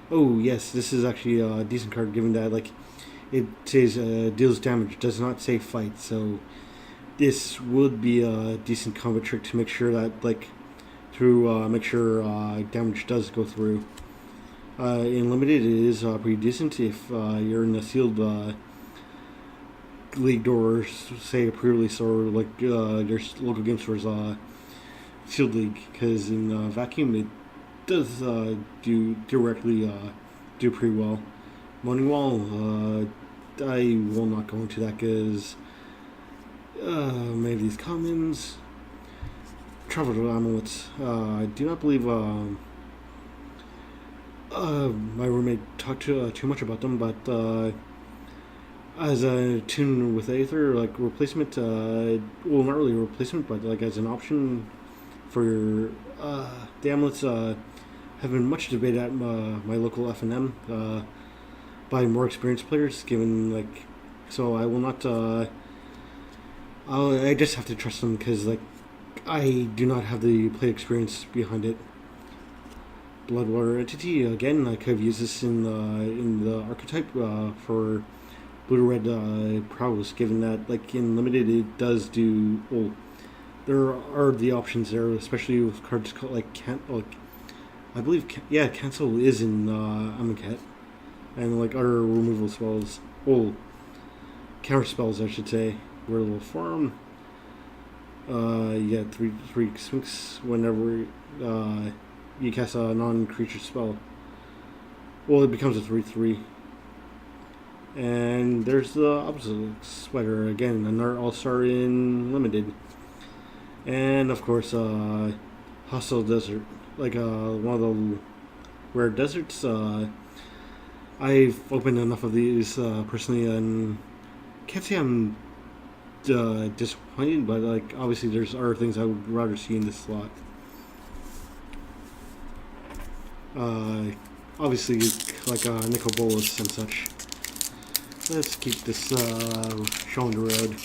Oh yes, this is actually a decent card, given that like it says deals damage, does not say fight. So this would be a decent combat trick to make sure that like make sure damage does go through. In limited, it is pretty decent if you're in a sealed league or say a pre-release or like your local game stores sealed league, because in vacuum it does do directly do pretty well. Moaning Wall, I will not go into that because many of these commons. Travel to Amulets. I do not believe my roommate talked too much about them, but as a tune with Aether, like replacement, well, not really a replacement, but like as an option for the Amulets, have been much debated at my local F&M by more experienced players, given like, so I will not, I just have to trust them because like I do not have the play experience behind it. Bloodwater Entity, again, I could have used this in the archetype for blue red prowess, given that like in limited it does do well. There are the options there, especially with cards called like I believe cancel is in Amonkhet, and like other removal spells, well, counter spells I should say. Whirlwind Form. You get three swings whenever you cast a non-creature spell. Well, it becomes a 3/3. And there's the opposite sweater again, another all-star in limited. And of course, Hostile Desert, like one of the rare deserts. I've opened enough of these personally, and can't say I'm disappointed, but like obviously there's other things I would rather see in this slot. Obviously like nickel bolus and such. Let's keep this show on the road.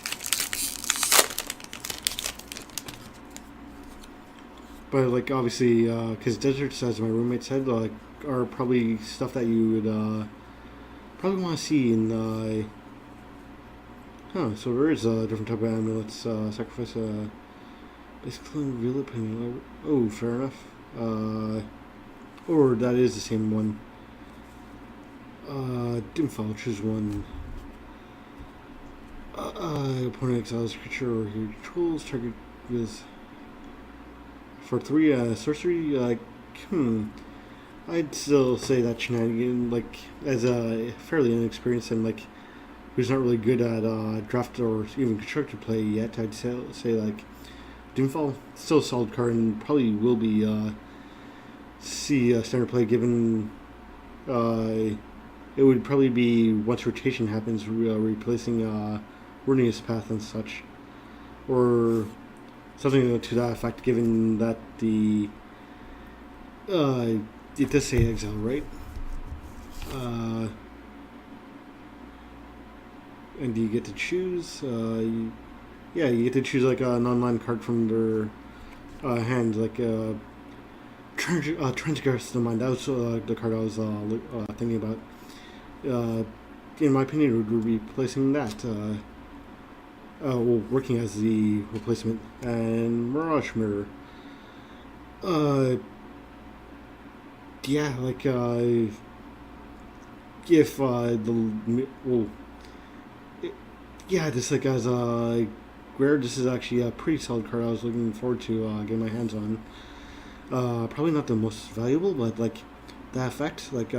But like obviously, because deserts, as my roommate said, like are probably stuff that you would probably want to see in. So there is a different type of amulets. Sacrifice basically reveal it. Oh, fair enough. Or that is the same one. Doomfall, choose one. Opponent exiles a creature or he controls. Target with for 3 sorcery. Like, I'd still say that shenanigan, like, as a fairly inexperienced and like who's not really good at draft or even constructed play yet, I'd say like Doomfall, still a solid card and probably will be see standard play, given it would probably be once rotation happens replacing Ruinious Path and such, or something to that effect, given that the it does say exile, right? And do you get to choose? You get to choose like a non-land card from their hand, like Transgress the Mind. That was the card I was thinking about. In my opinion, it would be replacing that. Working as the replacement. And Mirage Mirror. If this like as a rare, this is actually a pretty solid card I was looking forward to getting my hands on. Probably not the most valuable, but like that effect, like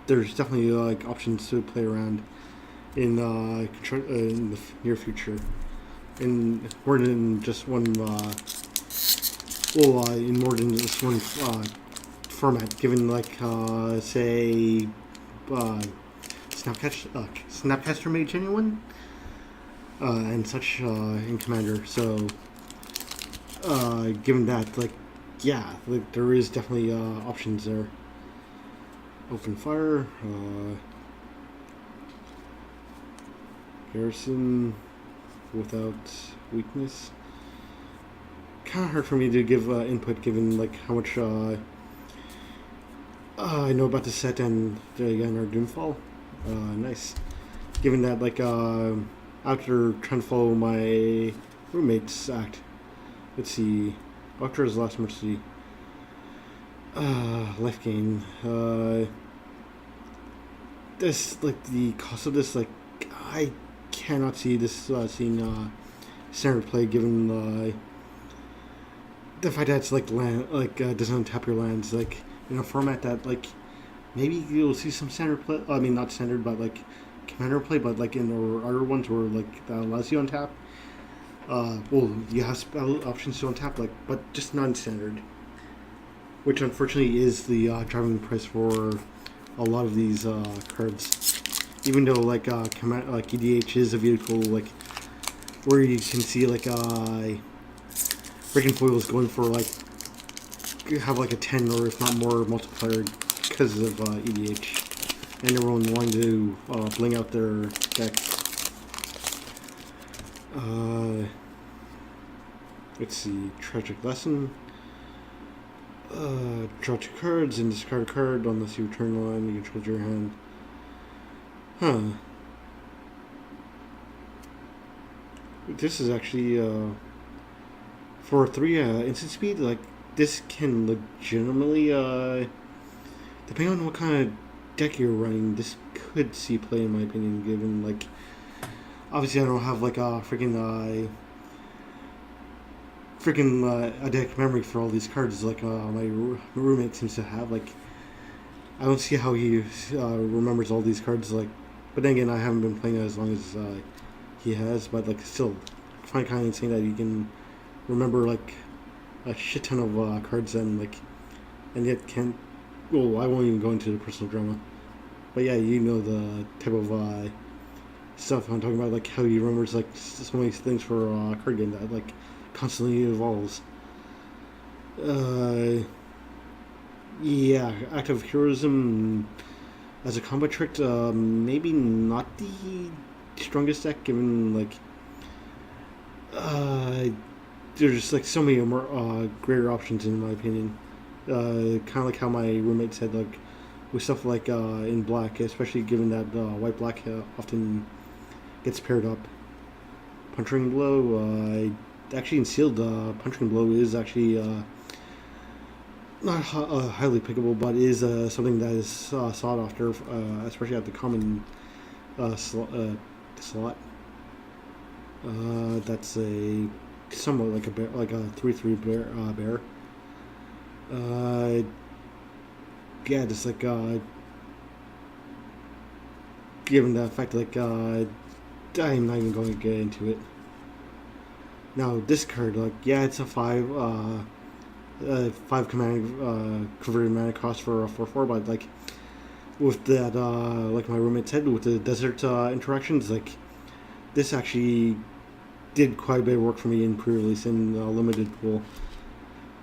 there's definitely like options to play around in the near future, in more than just one. In more than just one format, given like say Snapcaster Mage, anyone, and such in Commander. So given that, like, yeah, like, there is definitely options there. Open Fire, Garrison without weakness. Kind of hard for me to give input, given like how much I know about the set and again our Doomfall. Nice. Given that like after trying to follow my roommate's act, let's see, Octor's Last Mercy. Life gain. This like the cost of this, like I cannot see this seeing standard play given the fact that it's like land, like doesn't tap your lands, like in a format that like maybe you'll see some standard play. I mean, not standard, but like commander play, but like in or other ones where like that allows you to untap. Well, you have spell options to untap, like, but just non-standard, which unfortunately is the driving price for a lot of these cards. Even though like like EDH is a vehicle like where you can see like freaking foils going for like have like a 10 or if not more multiplier because of EDH and everyone wanting to bling out their deck. Let's see, tragic lesson. Draw 2 cards and discard a card unless you return one you control your hand. Huh. This is actually for 3 instant speed. Like this can legitimately, depending on what kind of deck you're running, this could see play in my opinion. Given like, obviously I don't have like a a deck memory for all these cards like my roommate seems to have. Like I don't see how he remembers all these cards. Like, but then again, I haven't been playing it as long as he has. But like, still, I find kind of insane that he can remember like a shit ton of cards and yet can't. Well, I won't even go into the personal drama. But yeah, you know the type of stuff I'm talking about, like how he remembers like so many things for a card game that like constantly evolves. Yeah, active heroism as a combo trick, maybe not the strongest deck given like there's just like so many more greater options in my opinion. Kind of like how my roommate said, like with stuff like in black, especially given that white black often gets paired up. Punching blow, actually in sealed, punching blow is actually not highly pickable, but is something that is sought after, especially at the common slot. That's a somewhat like a bear, like a 3/3 bear. Yeah, just like given the fact like I'm not even going to get into it. Now this card, like yeah, it's a 5 command converted mana cost for a 4/4, but like with that, like my roommate said, with the desert interactions, like this actually did quite a bit of work for me in pre-release and limited pool.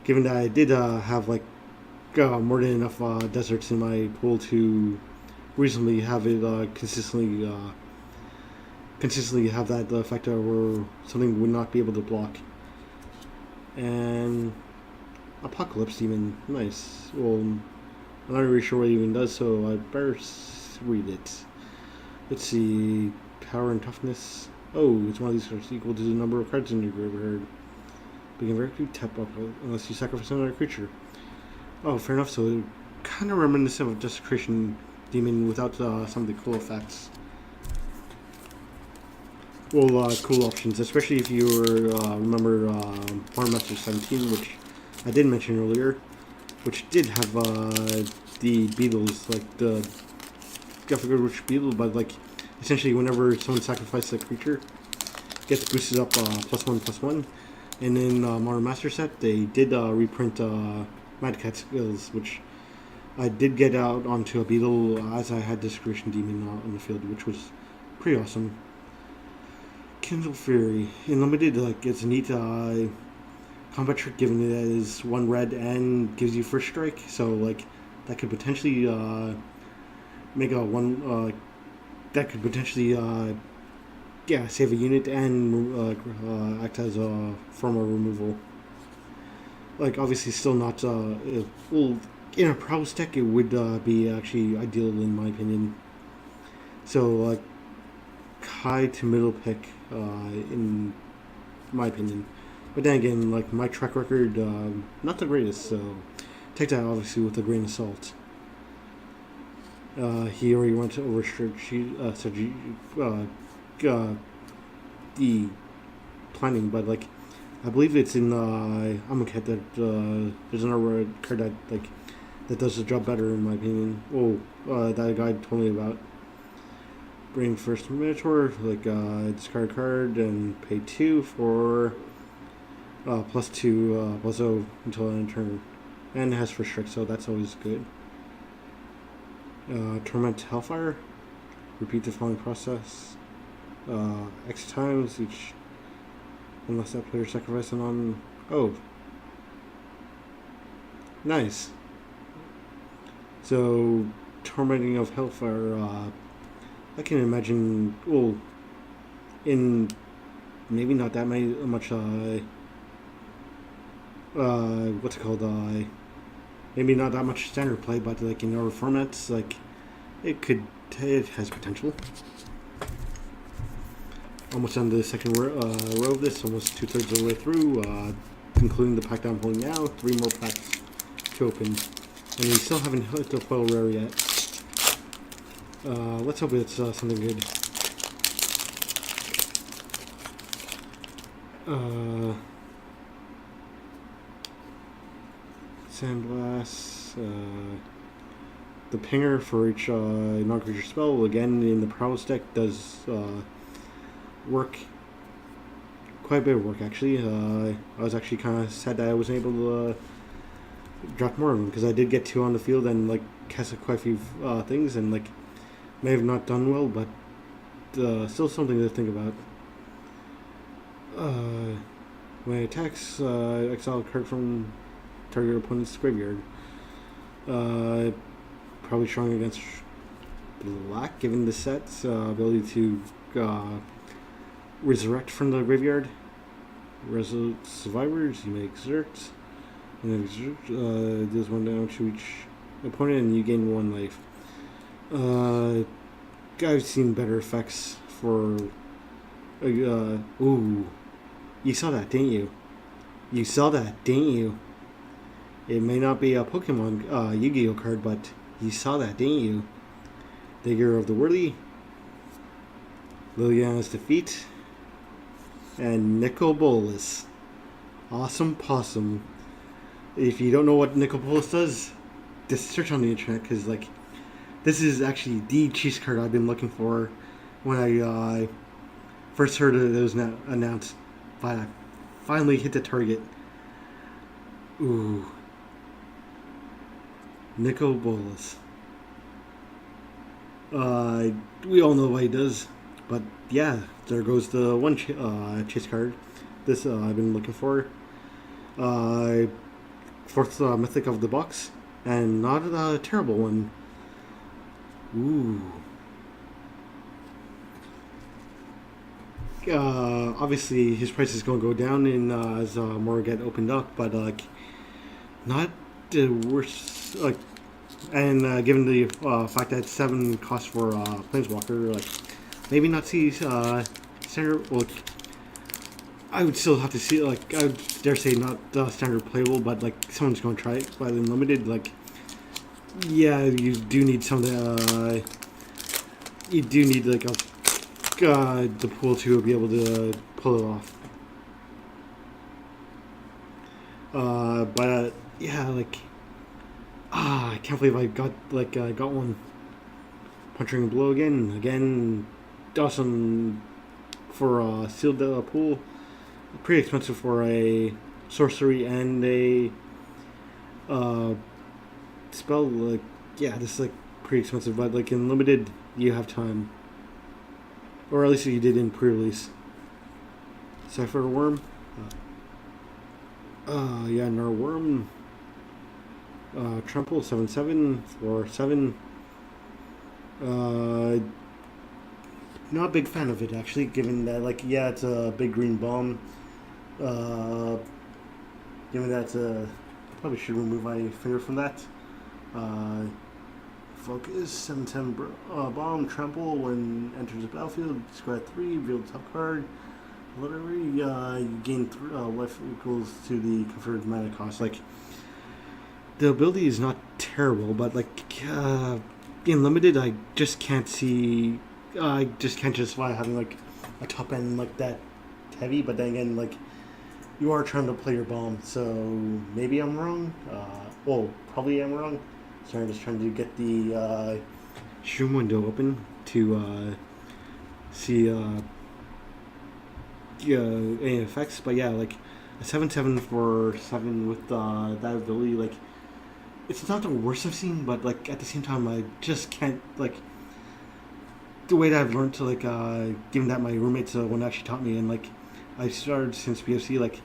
Given that I did have like more than enough deserts in my pool to reasonably have it consistently have that effect where something would not be able to block. And Apocalypse Demon, nice. Well, I'm not really sure what it even does, so I better read it. Let's see, power and toughness. Oh, it's one of these cards equal to the number of cards in your graveyard. Begin directly, tap up unless you sacrifice another creature. Oh, fair enough. So, kind of reminiscent of Desecration Demon without some of the cool effects. Well, cool options, especially if you remember Farm Master 17, which I did mention earlier, which did have the beetles, like the I forget which beetle, but like essentially whenever someone sacrifices a creature, it gets boosted up +1/+1. And in Modern Master Set, they did reprint Mad Cat skills, which I did get out onto a beetle as I had Desecration Demon on the field, which was pretty awesome. Kindle Fury in limited, like it's a neat combat trick, given it is 1 red and gives you first strike. So like that could potentially make a one that could potentially save a unit and act as a form of removal. Like obviously still not well, in a prowess deck it would be actually ideal in my opinion. So like high to middle pick in my opinion, but then again, like my track record not the greatest, so take that obviously with a grain of salt. He already went to the planning, but like I believe it's in Amonkhet that there's another card that like that does the job better in my opinion. That guy told me about. Bring first Minotaur, like discard a card and pay 2 for +2 +0 until end of turn, and it has first strike, so that's always good. Torment Hellfire, repeat the following process X times each, unless that player sacrifices on. Oh, nice. So Tormenting of Hellfire. I can imagine. In maybe not that much. What's it called? Maybe not that much standard play, but like in other formats, like it has potential. Almost on the second row of this, almost 2/3 of the way through, including the pack that I'm holding now. 3 more packs to open, and we still haven't hit the foil rare yet. Let's hope it's something good. Sandblast. The pinger for each non-creature spell, again in the prowess deck, does work. Quite a bit of work, actually. I was actually kind of sad that I wasn't able to draft more of them, because I did get 2 on the field and like casted quite a few things, and like may have not done well, but still something to think about. When it attacks, exile a card from target opponent's graveyard. Probably strong against black, given the set's ability to resurrect from the graveyard. Resolute survivors, you may exert. And then exert deals 1 down to each opponent, and you gain 1 life. I've seen better effects for. Ooh, you saw that, didn't you? You saw that, didn't you? It may not be a Pokemon Yu-Gi-Oh card, but you saw that, didn't you? Digger of the Worthy, Liliana's Defeat, and Nicol Bolas. Awesome Possum. If you don't know what Nicol Bolas does, just search on the internet, because like this is actually the cheese card I've been looking for when I first heard it was announced, but I finally hit the target. Ooh. Nicol Bolas. We all know what he does, but yeah, there goes the one chase card. This I've been looking for. Fourth mythic of the box, and not a terrible one. Ooh. Obviously, his price is going to go down as more get opened up, but like, not the worst. Like, and given the fact that 7 costs for Planeswalker, like, maybe not see standard. Well, I would still have to see. Like, I would dare say not standard playable, but like someone's going to try it. But in limited, like, yeah, you do need something. You do need like the pool to be able to pull it off. But yeah, like, I can't believe I got one. Punching Blow again, awesome for sealed pool. Pretty expensive for a sorcery and a spell. Like, yeah, this is like pretty expensive, but like in limited, you have time, or at least you did in pre-release. Cypher Worm. Yeah, Narworm. Trample 7/7 for 7. Not a big fan of it, actually, given that, like, yeah, it's a big green bomb. Given that, probably should remove my finger from that. Focus 7/10 bomb. Trample when enters the battlefield. Discard 3. Reveal the top card. Literally, you gain life equals to the converted mana cost. Like, the ability is not terrible, but like in limited, I just can't see. I just can't justify having like a top end like that heavy. But then again, like you are trying to play your bomb, so maybe I'm wrong. Well, probably I'm wrong. So I'm just trying to get the stream window open to see any effects. But yeah, like a 7/7 for 7 with that ability, like it's not the worst I've seen, but like at the same time, I just can't like the way that I've learned to like given that my roommates one actually taught me, and like I started since PFC, like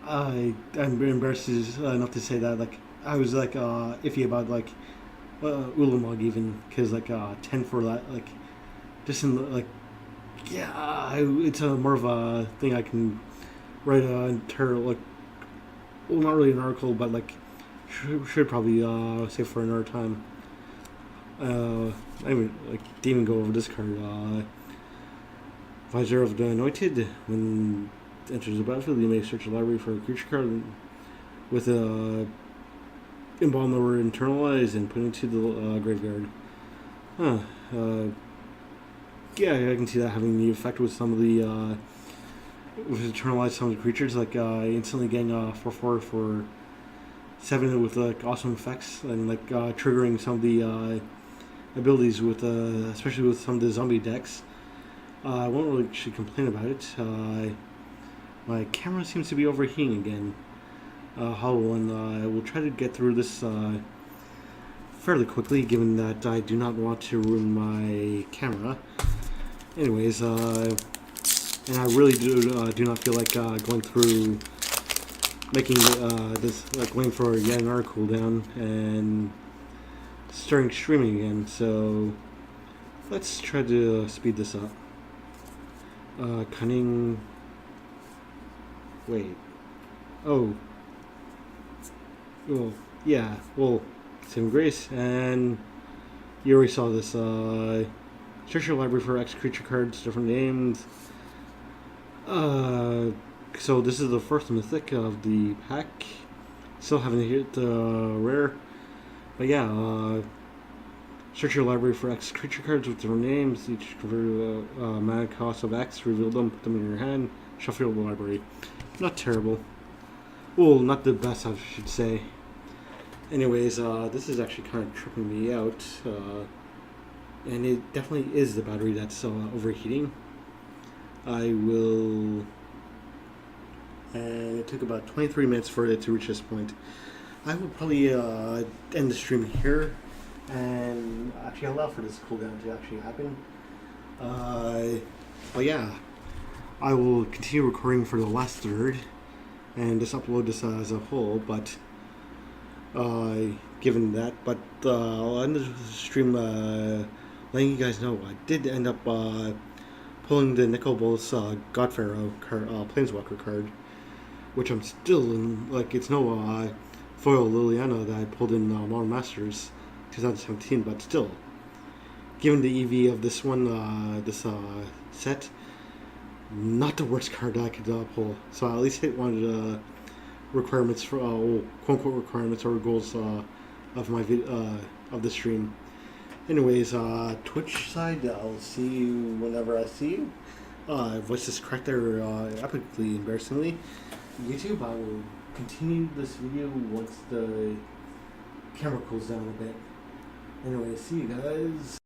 I'm embarrassed enough to say that like I was like iffy about like Ulamog even because like 10 for that like just in like yeah it's a more of a thing I can write an entire like well not really an article but like should probably save for another time. I mean like didn't even go over this card. Visor of the Anointed. When enters the battlefield, you may search the library for a creature card with a embalm the word internalize and put into the graveyard. Huh. Yeah, I can see that having the effect with some of the with internalize some of the creatures, like instantly getting 4/4 for 7 with like awesome effects and like triggering some of the abilities with especially with some of the zombie decks. I won't really actually complain about it. My camera seems to be overheating again. Hollow, and I will try to get through this fairly quickly, given that I do not want to ruin my camera. Anyways, and I really do not feel like going through making this like waiting for yet another cooldown and starting streaming again. So let's try to speed this up. Cunning. Wait. Oh. Well, yeah. Well, Saving Grace, and you already saw this. Search your library for X creature cards, different names. So this is the first mythic of the pack. Still haven't hit rare, but yeah. Search your library for X creature cards with different names. Each convert mana cost of X. Reveal them, put them in your hand. Shuffle the library. Not terrible. Well, not the best, I should say. Anyways, this is actually kind of tripping me out. And it definitely is the battery that's overheating. I will... And it took about 23 minutes for it to reach this point. I will probably end the stream here and actually allow for this cooldown to actually happen. But yeah, I will continue recording for the last third and just upload this as a whole, but given that, but I'll end the stream letting you guys know I did end up pulling the Nicol Bolas God Pharaoh card, Planeswalker card, which I'm still in, like, it's no foil Liliana that I pulled in Modern Masters 2017, but still, given the EV of this one, this set, not the worst card that I could pull. So I at least hit one of the requirements for quote-unquote requirements or goals of my of the stream. Anyways, Twitch side, I'll see you whenever I see you. Voice is correct there epically embarrassingly. YouTube, I will continue this video once the camera cools down a bit. Anyway, see you guys.